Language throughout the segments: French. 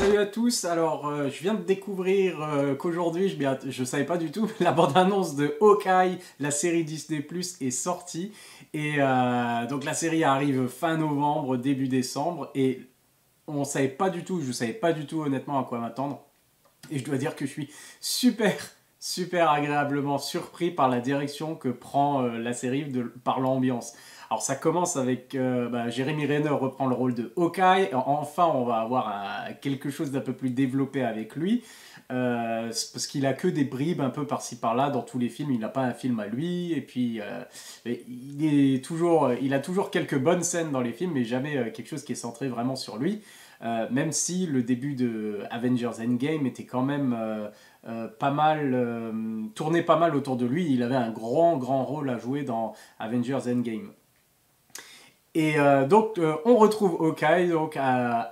Salut à tous, alors je viens de découvrir qu'aujourd'hui, je savais pas du tout, la bande-annonce de Hawkeye, la série Disney+, est sortie. Et donc la série arrive fin novembre, début décembre, et je savais pas du tout honnêtement à quoi m'attendre. Et je dois dire que je suis super agréablement surpris par la direction que prend la série par l'ambiance. Alors ça commence avec Jeremy Renner reprend le rôle de Hawkeye. Enfin, on va avoir quelque chose d'un peu plus développé avec lui. Parce qu'il a que des bribes un peu par-ci par-là dans tous les films. Il n'a pas un film à lui. Et puis il a toujours quelques bonnes scènes dans les films, mais jamais quelque chose qui est centré vraiment sur lui. Même si le début de Avengers Endgame était quand même tourné pas mal autour de lui. Il avait un grand rôle à jouer dans Avengers Endgame. Et on retrouve Hawkeye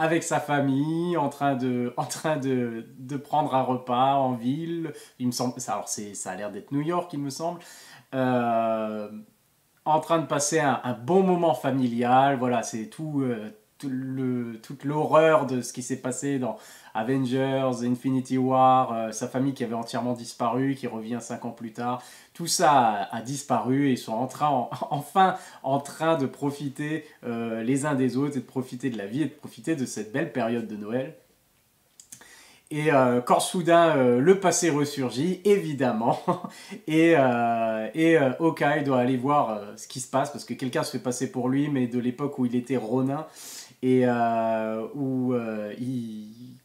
avec sa famille en train de prendre un repas en ville. Il me semble, ça a l'air d'être New York, il me semble. Euh, En train de passer un bon moment familial. Voilà, c'est toute l'horreur de ce qui s'est passé dans Avengers, Infinity War, sa famille qui avait entièrement disparu, qui revient 5 ans plus tard. Tout ça a disparu et ils sont enfin en train de profiter les uns des autres et de profiter de la vie et de profiter de cette belle période de Noël. Et quand soudain le passé ressurgit, évidemment, et Hawkeye doit aller voir ce qui se passe parce que quelqu'un se fait passer pour lui, mais de l'époque où il était Ronin et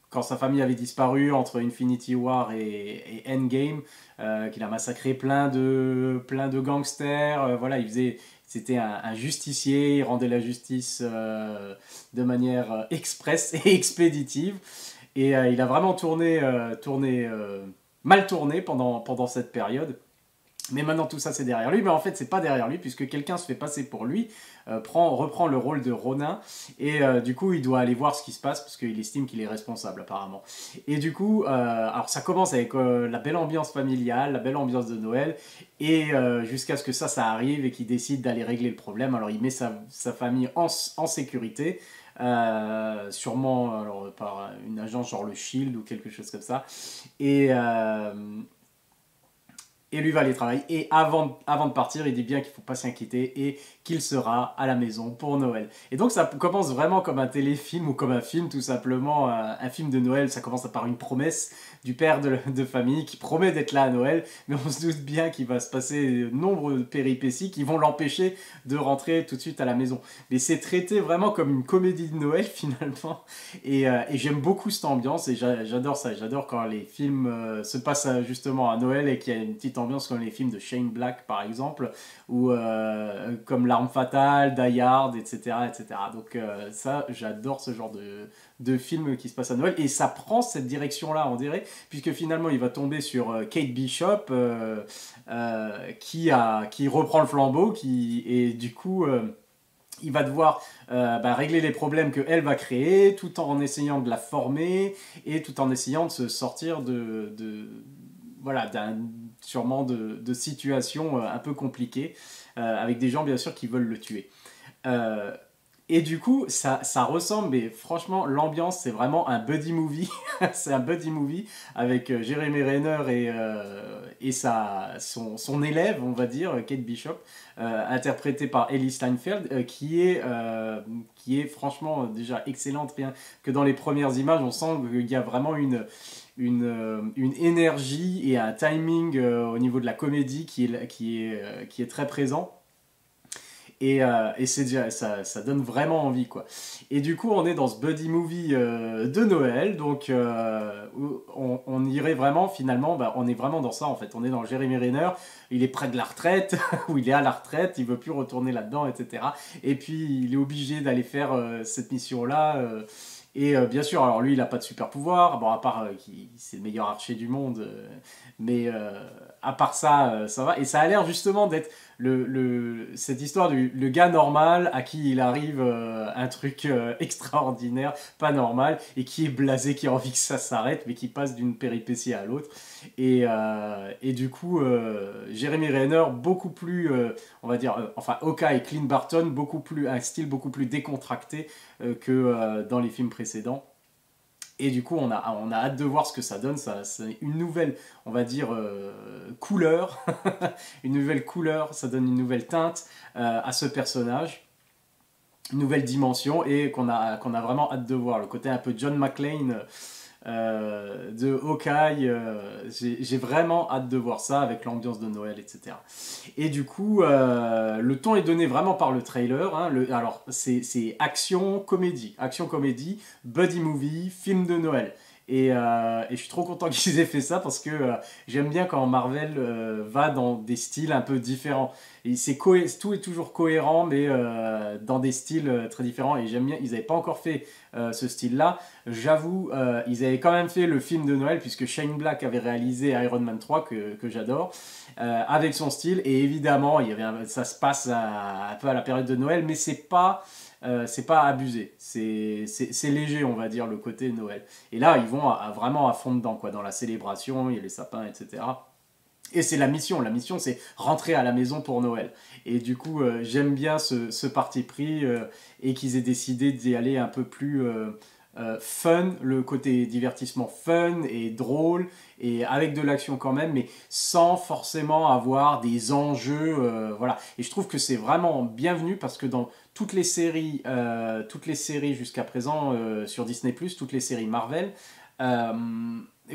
quand sa famille avait disparu entre Infinity War et Endgame, qu'il a massacré plein de gangsters, voilà, c'était un justicier, il rendait la justice de manière express et expéditive. Et il a vraiment mal tourné pendant cette période. Mais maintenant tout ça c'est derrière lui, mais en fait c'est pas derrière lui puisque quelqu'un se fait passer pour lui, reprend le rôle de Ronin et du coup il doit aller voir ce qui se passe parce qu'il estime qu'il est responsable apparemment. Et du coup, alors ça commence avec la belle ambiance familiale, la belle ambiance de Noël et jusqu'à ce que ça arrive et qu'il décide d'aller régler le problème. Alors il met sa famille en sécurité. Sûrement alors, par une agence genre le Shield ou quelque chose comme ça. Et, euh, et lui va aller travailler. Et avant de partir, il dit bien qu'il ne faut pas s'inquiéter et qu'il sera à la maison pour Noël. Et donc ça commence vraiment comme un téléfilm ou comme un film, tout simplement, un film de Noël. Ça commence par une promesse du père de famille qui promet d'être là à Noël, mais on se doute bien qu'il va se passer de nombreuses péripéties qui vont l'empêcher de rentrer tout de suite à la maison. Mais c'est traité vraiment comme une comédie de Noël finalement. Et j'aime beaucoup cette ambiance et j'adore ça. J'adore quand les films se passent justement à Noël et qu'il y a une petite ambiance comme les films de Shane Black par exemple, ou comme L'Arme Fatale, Die Hard, etc. etc. Donc ça, j'adore ce genre de film qui se passe à Noël. Et ça prend cette direction-là, on dirait, puisque finalement il va tomber sur Kate Bishop qui reprend le flambeau, et du coup... il va devoir régler les problèmes qu'elle va créer tout en essayant de la former et tout en essayant de se sortir voilà, sûrement de situations un peu compliquées avec des gens bien sûr qui veulent le tuer. Euh, et du coup, ça ressemble, mais franchement, l'ambiance, c'est vraiment un buddy movie. C'est un buddy movie avec Jeremy Renner et son élève, on va dire, Kate Bishop, interprétée par Ellie Steinfeld, qui est franchement déjà excellente. Rien que dans les premières images, on sent qu'il y a vraiment une énergie et un timing au niveau de la comédie qui est très présent. Et c'est déjà, ça donne vraiment envie, quoi. Et du coup, on est dans ce buddy movie de Noël, donc on irait vraiment, finalement, on est vraiment dans ça, en fait. On est dans Jeremy Renner, il est près de la retraite, ou il est à la retraite, il veut plus retourner là-dedans, etc. Et puis, il est obligé d'aller faire cette mission-là. Bien sûr, alors lui, il n'a pas de super pouvoir, bon, à part qu'il c'est le meilleur archer du monde, mais à part ça, ça va. Et ça a l'air justement d'être cette histoire du le gars normal à qui il arrive un truc extraordinaire, pas normal, et qui est blasé, qui a envie que ça s'arrête, mais qui passe d'une péripétie à l'autre. Et du coup, Jeremy Renner, beaucoup plus, on va dire, enfin, Hawkeye et Clint Barton, un style beaucoup plus décontracté que dans les films précédents. Et du coup, on a hâte de voir ce que ça donne. C'est une nouvelle, on va dire, couleur. Une nouvelle couleur, ça donne une nouvelle teinte à ce personnage. Une nouvelle dimension et qu'on a vraiment hâte de voir. Le côté un peu John McClane de Hawkeye, j'ai vraiment hâte de voir ça avec l'ambiance de Noël, etc. Et du coup, le ton est donné vraiment par le trailer. Hein. Alors, c'est action, comédie, buddy movie, film de Noël. Et je suis trop content qu'ils aient fait ça parce que j'aime bien quand Marvel va dans des styles un peu différents. Et tout est toujours cohérent, mais dans des styles très différents. Et j'aime bien, ils n'avaient pas encore fait ce style-là. J'avoue, ils avaient quand même fait le film de Noël, puisque Shane Black avait réalisé Iron Man 3, que j'adore, avec son style. Et évidemment, ça se passe un peu à la période de Noël, mais c'est pas abusé. C'est léger, on va dire, le côté Noël. Et là, ils vont vraiment à fond dedans, quoi, dans la célébration, il y a les sapins, etc. Et c'est la mission. La mission, c'est rentrer à la maison pour Noël. Et du coup, j'aime bien ce parti pris et qu'ils aient décidé d'y aller un peu plus fun, le côté divertissement fun et drôle, et avec de l'action quand même, mais sans forcément avoir des enjeux. Voilà. Et je trouve que c'est vraiment bienvenu parce que dans toutes les séries jusqu'à présent sur Disney+, toutes les séries Marvel, euh,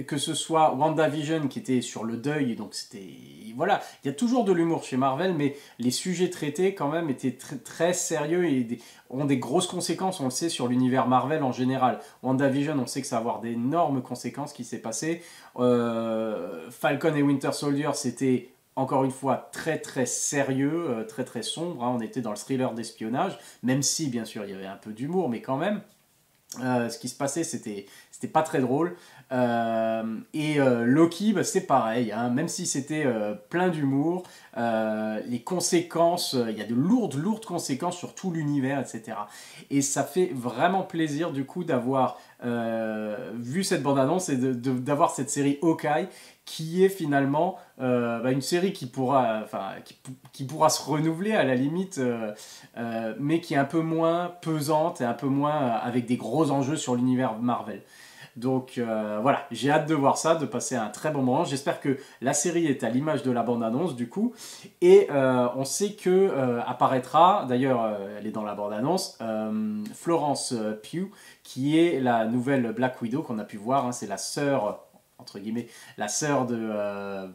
que ce soit WandaVision qui était sur le deuil, donc c'était... Voilà, il y a toujours de l'humour chez Marvel, mais les sujets traités quand même étaient très sérieux et ont des grosses conséquences, on le sait, sur l'univers Marvel en général. WandaVision, on sait que ça va avoir d'énormes conséquences qui s'est passé. Falcon et Winter Soldier, c'était... Encore une fois, très sérieux, très sombre. Hein. On était dans le thriller d'espionnage, même si, bien sûr, il y avait un peu d'humour, mais quand même. Ce qui se passait, c'était pas très drôle. Loki, bah, c'est pareil, hein, même si c'était plein d'humour, les conséquences, il y a de lourdes conséquences sur tout l'univers, etc. Et ça fait vraiment plaisir du coup d'avoir vu cette bande-annonce et d'avoir cette série Hawkeye qui est finalement bah, une série qui pourra se renouveler à la limite, mais qui est un peu moins pesante et un peu moins avec des gros enjeux sur l'univers Marvel. Donc voilà, j'ai hâte de voir ça, de passer un très bon moment. J'espère que la série est à l'image de la bande-annonce du coup. Et on sait que apparaîtra, d'ailleurs elle est dans la bande-annonce, Florence Pugh, qui est la nouvelle Black Widow qu'on a pu voir. Hein, c'est la sœur, entre guillemets, la sœur de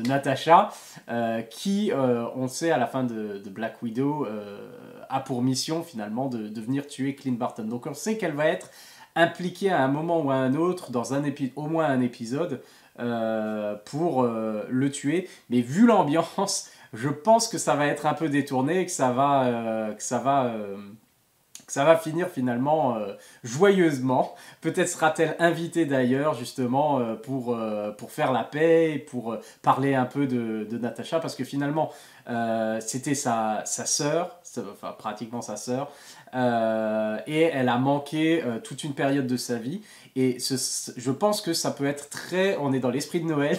Natasha, qui, on sait, à la fin de Black Widow, a pour mission finalement de venir tuer Clint Barton. Donc on sait qu'elle va être impliquée à un moment ou à un autre dans au moins un épisode pour le tuer. Mais vu l'ambiance, je pense que ça va être un peu détourné, que ça va finir finalement joyeusement. Peut-être sera-t-elle invitée d'ailleurs justement pour faire la paix, pour parler un peu de Natasha, parce que finalement c'était sa sœur, enfin pratiquement sa sœur, et elle a manqué toute une période de sa vie. Et je pense que ça peut être très... On est dans l'esprit de Noël.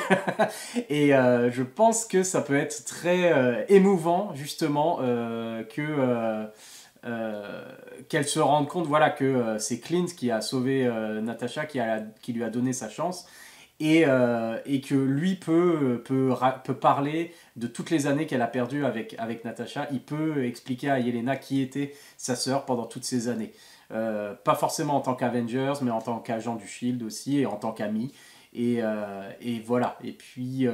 Et je pense que ça peut être très émouvant justement qu'elle se rende compte, voilà, que c'est Clint qui a sauvé Natasha, qui lui a donné sa chance, et que lui peut parler de toutes les années qu'elle a perdues avec Natasha. Il peut expliquer à Yelena qui était sa sœur pendant toutes ces années. Pas forcément en tant qu'Avengers, mais en tant qu'agent du Shield aussi, et en tant qu'ami. Et voilà. Et puis,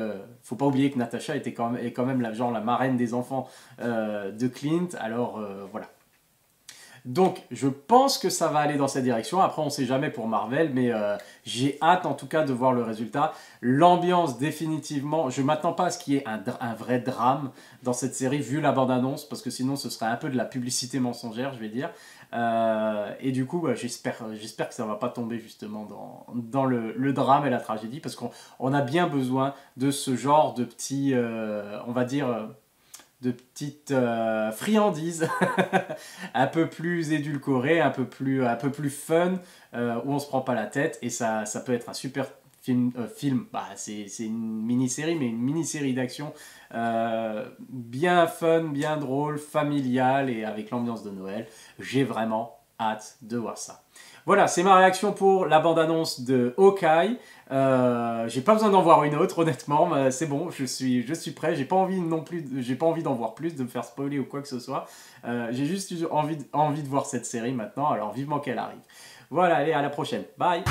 faut pas oublier que Natasha est quand même la marraine des enfants de Clint. Alors, voilà. Donc, je pense que ça va aller dans cette direction. Après, on ne sait jamais pour Marvel, mais j'ai hâte en tout cas de voir le résultat. L'ambiance, définitivement, je ne m'attends pas à ce qu'il y ait un vrai drame dans cette série, vu la bande-annonce, parce que sinon, ce serait un peu de la publicité mensongère, je vais dire. Et du coup, bah, j'espère que ça ne va pas tomber justement dans le drame et la tragédie, parce qu'on a bien besoin de ce genre de petits, on va dire... de petites friandises un peu plus édulcorées, un peu plus fun, où on se prend pas la tête, et ça peut être un super film. Bah, c'est une mini-série, mais une mini-série d'action bien fun, bien drôle, familiale, et avec l'ambiance de Noël. J'ai vraiment hâte de voir ça. Voilà, c'est ma réaction pour la bande-annonce de Hawkeye. J'ai pas besoin d'en voir une autre, honnêtement. C'est bon, je suis prêt. J'ai pas envie non plus, j'ai pas envie d'en voir plus, de me faire spoiler ou quoi que ce soit. J'ai juste envie de voir cette série maintenant. Alors vivement qu'elle arrive. Voilà, allez, à la prochaine. Bye.